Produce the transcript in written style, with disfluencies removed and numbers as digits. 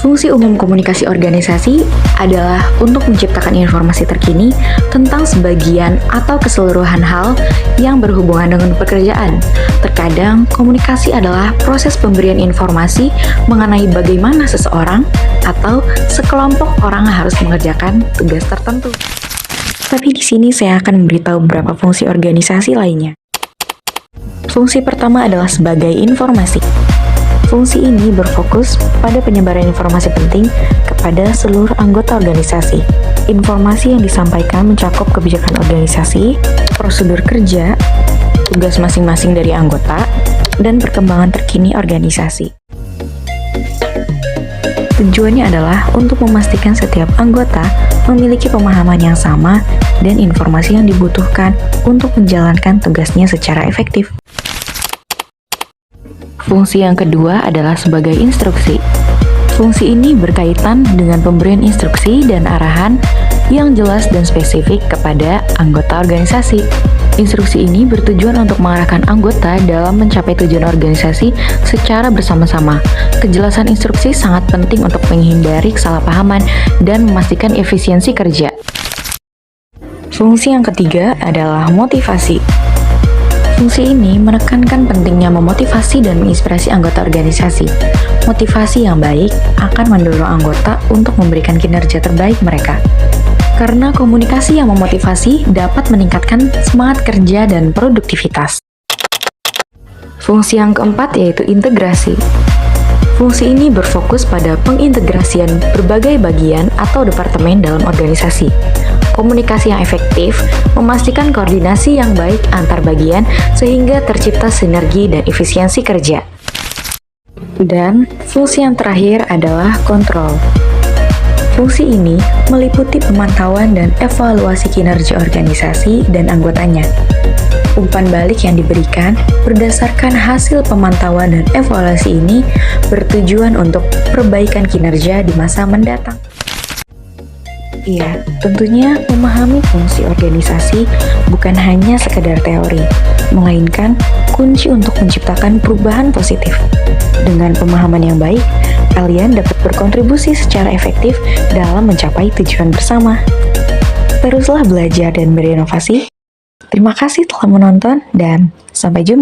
Fungsi umum komunikasi organisasi adalah untuk menciptakan informasi terkini tentang sebagian atau keseluruhan hal yang berhubungan dengan pekerjaan. Terkadang, komunikasi adalah proses pemberian informasi mengenai bagaimana seseorang atau sekelompok orang harus mengerjakan tugas tertentu. Tapi di sini saya akan memberitahu beberapa fungsi organisasi lainnya. Fungsi pertama adalah sebagai informasi. Fungsi ini berfokus pada penyebaran informasi penting kepada seluruh anggota organisasi. Informasi yang disampaikan mencakup kebijakan organisasi, prosedur kerja, tugas masing-masing dari anggota, dan perkembangan terkini organisasi. Tujuannya adalah untuk memastikan setiap anggota memiliki pemahaman yang sama dan informasi yang dibutuhkan untuk menjalankan tugasnya secara efektif. Fungsi yang kedua adalah sebagai instruksi. Fungsi ini berkaitan dengan pemberian instruksi dan arahan yang jelas dan spesifik kepada anggota organisasi. Instruksi ini bertujuan untuk mengarahkan anggota dalam mencapai tujuan organisasi secara bersama-sama. Kejelasan instruksi sangat penting untuk menghindari kesalahpahaman dan memastikan efisiensi kerja. Fungsi yang ketiga adalah motivasi. Fungsi ini menekankan pentingnya memotivasi dan menginspirasi anggota organisasi. Motivasi yang baik akan mendorong anggota untuk memberikan kinerja terbaik mereka. Karena komunikasi yang memotivasi dapat meningkatkan semangat kerja dan produktivitas. Fungsi yang keempat yaitu integrasi. Fungsi ini berfokus pada pengintegrasian berbagai bagian atau departemen dalam organisasi. Komunikasi yang efektif memastikan koordinasi yang baik antar bagian sehingga tercipta sinergi dan efisiensi kerja. Dan fungsi yang terakhir adalah kontrol. Fungsi ini meliputi pemantauan dan evaluasi kinerja organisasi dan anggotanya. Umpan balik yang diberikan berdasarkan hasil pemantauan dan evaluasi ini bertujuan untuk perbaikan kinerja di masa mendatang. Iya, tentunya memahami fungsi organisasi bukan hanya sekedar teori, melainkan kunci untuk menciptakan perubahan positif. Dengan pemahaman yang baik, kalian dapat berkontribusi secara efektif dalam mencapai tujuan bersama. Teruslah belajar dan berinovasi. Terima kasih telah menonton dan sampai jumpa.